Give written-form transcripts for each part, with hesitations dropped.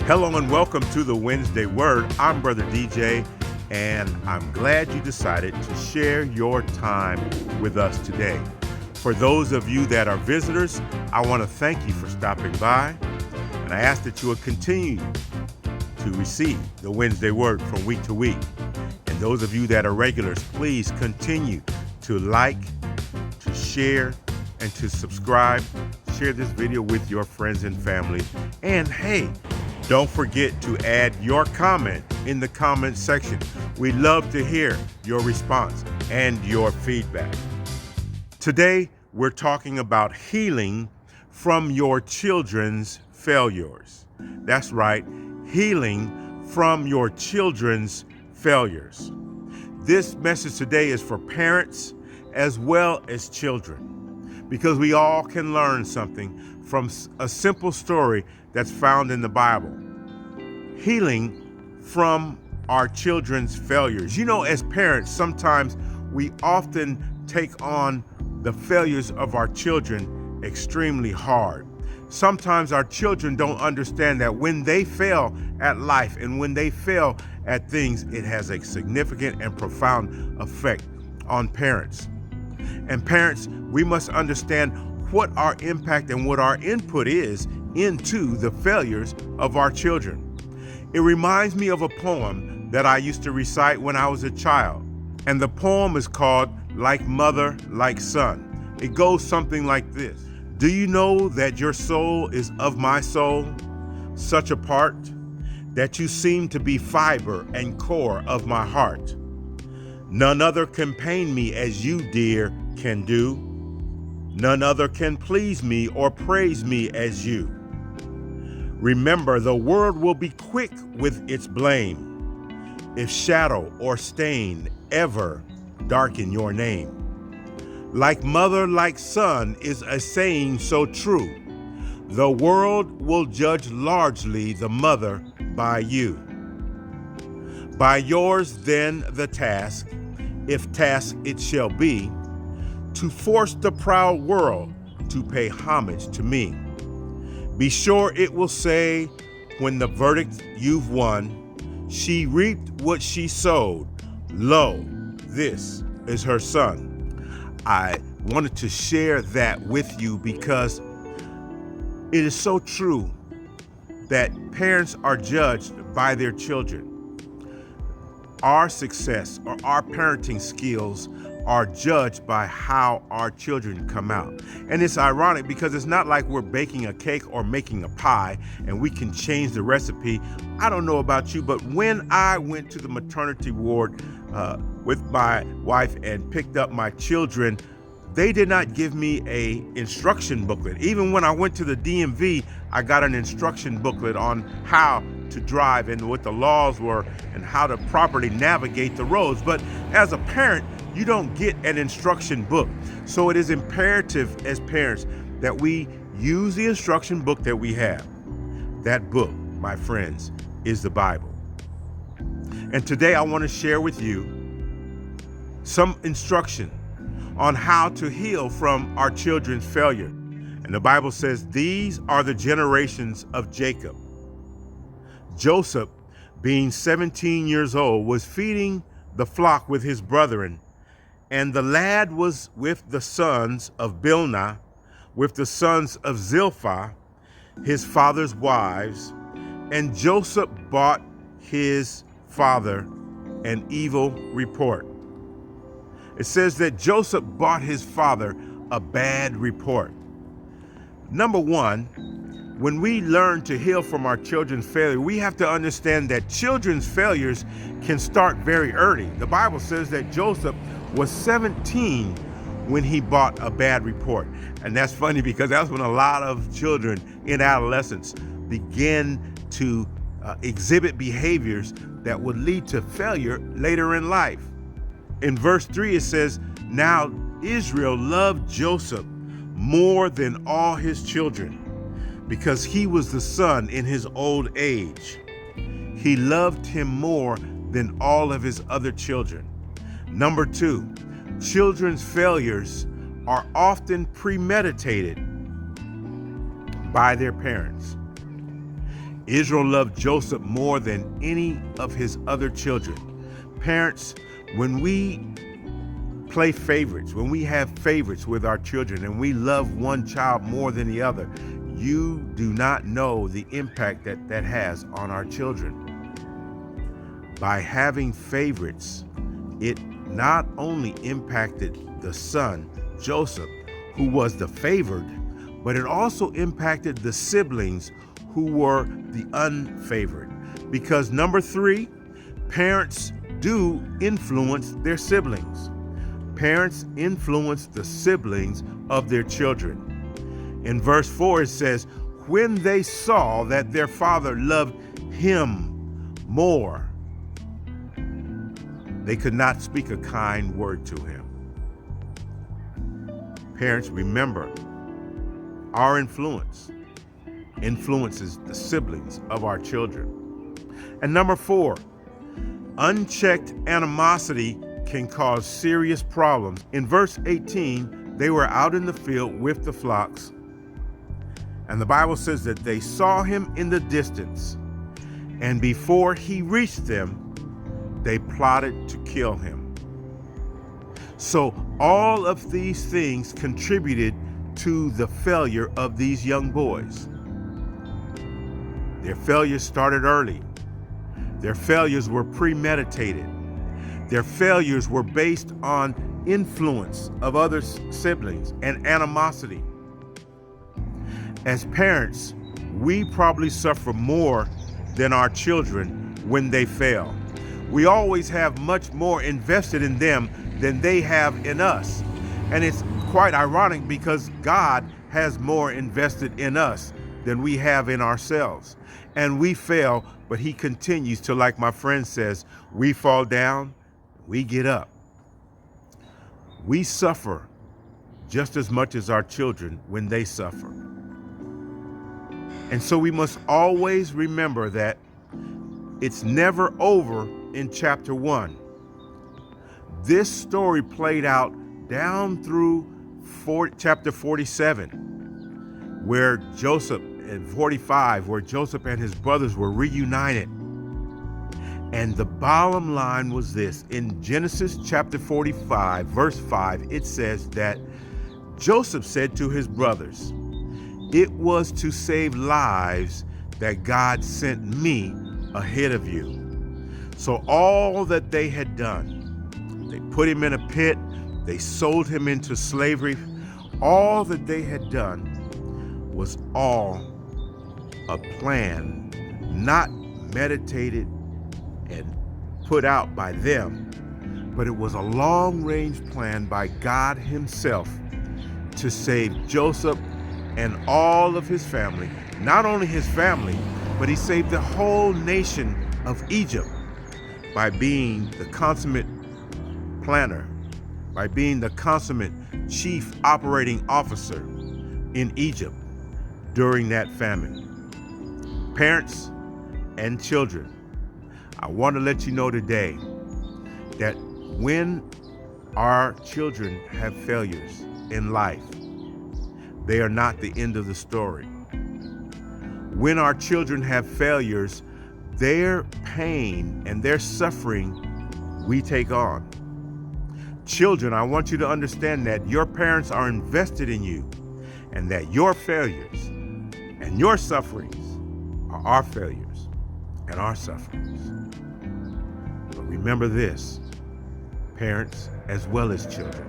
Hello and welcome to the Wednesday Word. I'm Brother DJ, and I'm glad you decided to share your time with us today. For those of you that are visitors, I want to thank you for stopping by, and I ask that you will continue to receive the Wednesday Word from week to week. And those of you that are regulars, please continue to like, to share, and to subscribe. Share this video with your friends and family. And hey, don't forget to add your comment in the comment section. We love to hear your response and your feedback. Today, we're talking about healing from your children's failures. That's right, healing from your children's failures. This message today is for parents as well as children, because we all can learn something from a simple story that's found in the Bible. Healing from our children's failures. You know, as parents, sometimes we often take on the failures of our children extremely hard. Sometimes our children don't understand that when they fail at life and when they fail at things, it has a significant and profound effect on parents. And parents, we must understand what our impact and what our input is into the failures of our children. It reminds me of a poem that I used to recite when I was a child. And the poem is called Like Mother, Like Son. It goes something like this. Do you know that your soul is of my soul, such a part, that you seem to be fiber and core of my heart? None other can pain me as you, dear, can do. None other can please me or praise me as you. Remember, the world will be quick with its blame if shadow or stain ever darken your name. Like mother, like son is a saying so true. The world will judge largely the mother by you. By yours then the task, if task it shall be, to force the proud world to pay homage to me. Be sure it will say, when the verdict you've won, she reaped what she sowed. Lo, this is her son. I wanted to share that with you because it is so true that parents are judged by their children. Our success or our parenting skills are judged by how our children come out. And it's ironic because it's not like we're baking a cake or making a pie and we can change the recipe. I don't know about you, but when I went to the maternity ward with my wife and picked up my children, they did not give me an instruction booklet. Even when I went to the DMV, I got an instruction booklet on how to drive and what the laws were and how to properly navigate the roads. But as a parent, you don't get an instruction book. So it is imperative as parents that we use the instruction book that we have. That book, my friends, is the Bible. And today I want to share with you some instruction on how to heal from our children's failure. And the Bible says, these are the generations of Jacob. Joseph, being 17 years old, was feeding the flock with his brethren, and the lad was with the sons of Bilnah, with the sons of Zilpah, his father's wives, and Joseph brought his father an evil report. It says that Joseph brought his father a bad report. Number one, when we learn to heal from our children's failure, we have to understand that children's failures can start very early. The Bible says that Joseph was 17 when he bought a bad report. And that's funny because that's when a lot of children in adolescence begin to exhibit behaviors that would lead to failure later in life. In verse 3, it says, now Israel loved Joseph more than all his children, because he was the son in his old age. He loved him more than all of his other children. Number two, children's failures are often premeditated by their parents. Israel loved Joseph more than any of his other children. Parents, when we play favorites, when we have favorites with our children and we love one child more than the other, you do not know the impact that has on our children. By having favorites, it not only impacted the son, Joseph, who was the favored, but it also impacted the siblings who were the unfavored. Because number 3, parents do influence their siblings. Parents influence the siblings of their children. In verse 4, it says, when they saw that their father loved him more, they could not speak a kind word to him. Parents, remember, our influences the siblings of our children. And number 4, unchecked animosity can cause serious problems. In verse 18, they were out in the field with the flocks, and the Bible says that they saw him in the distance, and before he reached them, they plotted to kill him. So all of these things contributed to the failure of these young boys. Their failures started early. Their failures were premeditated. Their failures were based on influence of other siblings and animosity. As parents, we probably suffer more than our children when they fail. We always have much more invested in them than they have in us. And it's quite ironic because God has more invested in us than we have in ourselves. And we fail, but he continues to, like my friend says, we fall down, we get up. We suffer just as much as our children when they suffer. And so we must always remember that it's never over in chapter 1. This story played out down through chapter 47, where Joseph, and 45, where Joseph and his brothers were reunited. And the bottom line was this. In Genesis chapter 45, verse 5, it says that Joseph said to his brothers, "It was to save lives that God sent me ahead of you." So all that they had done, they put him in a pit, they sold him into slavery. All that they had done was all a plan, not meditated and put out by them, but it was a long-range plan by God himself to save Joseph and all of his family. Not only his family, but he saved the whole nation of Egypt by being the consummate planner, by being the consummate chief operating officer in Egypt during that famine. Parents and children, I want to let you know today that when our children have failures in life, they are not the end of the story. When our children have failures, their pain and their suffering we take on. Children, I want you to understand that your parents are invested in you, and that your failures and your sufferings are our failures and our sufferings. But remember this, parents as well as children,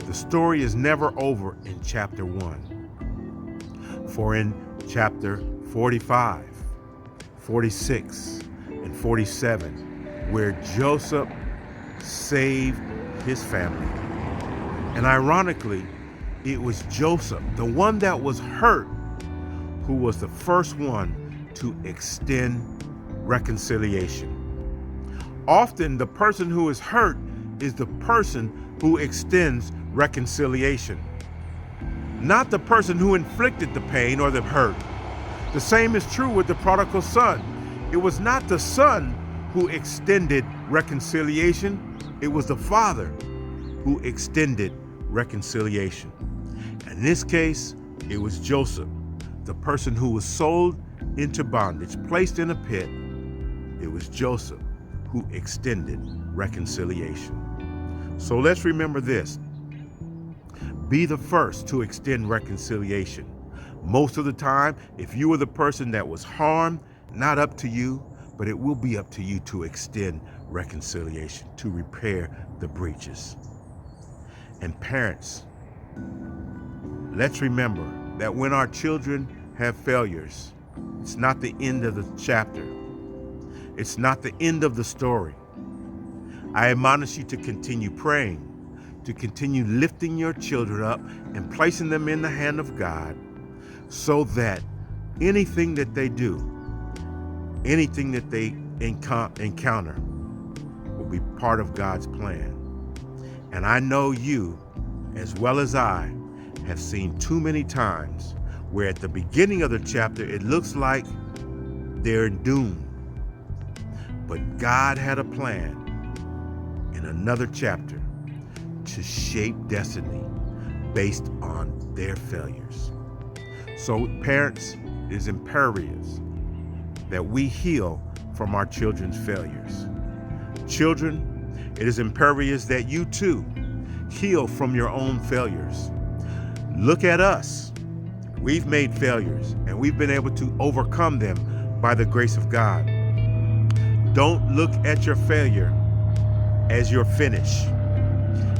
the story is never over in chapter 1. For in chapter 45, 46, and 47, where Joseph saved his family. And ironically, it was Joseph, the one that was hurt, who was the first one to extend reconciliation. Often the person who is hurt is the person who extends reconciliation, not the person who inflicted the pain or the hurt. The same is true with the prodigal son. It was not the son who extended reconciliation, it was the father who extended reconciliation. In this case, it was Joseph, the person who was sold into bondage, placed in a pit, it was Joseph who extended reconciliation. So let's remember this. Be the first to extend reconciliation. Most of the time, if you were the person that was harmed, not up to you, but it will be up to you to extend reconciliation, to repair the breaches. And parents, let's remember that when our children have failures, it's not the end of the chapter. It's not the end of the story. I admonish you to continue praying, to continue lifting your children up and placing them in the hand of God, so that anything that they do, anything that they encounter will be part of God's plan. And I know you, as well as I, have seen too many times where at the beginning of the chapter it looks like they're doomed. But God had a plan in another chapter to shape destiny based on their failures. So parents, it is imperative that we heal from our children's failures. Children, it is imperative that you too heal from your own failures. Look at us. We've made failures and we've been able to overcome them by the grace of God. Don't look at your failure as your finish,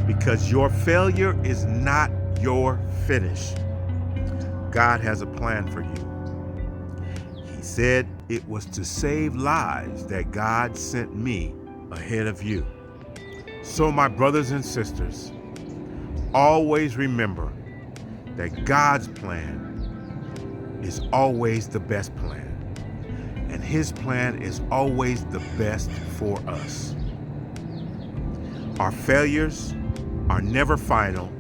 because your failure is not your finish. God has a plan for you. He said it was to save lives that God sent me ahead of you. So my brothers and sisters, always remember that God's plan is always the best plan, and His plan is always the best for us. Our failures are never final,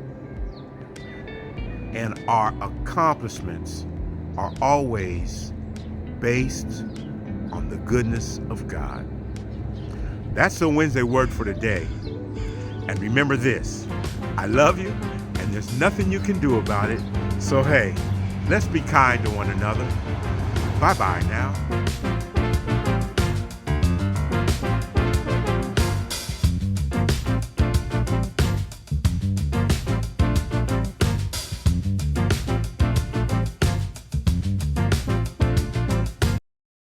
and our accomplishments are always based on the goodness of God. That's the Wednesday word for today. And remember this, I love you, and there's nothing you can do about it. So hey, let's be kind to one another. Bye-bye now.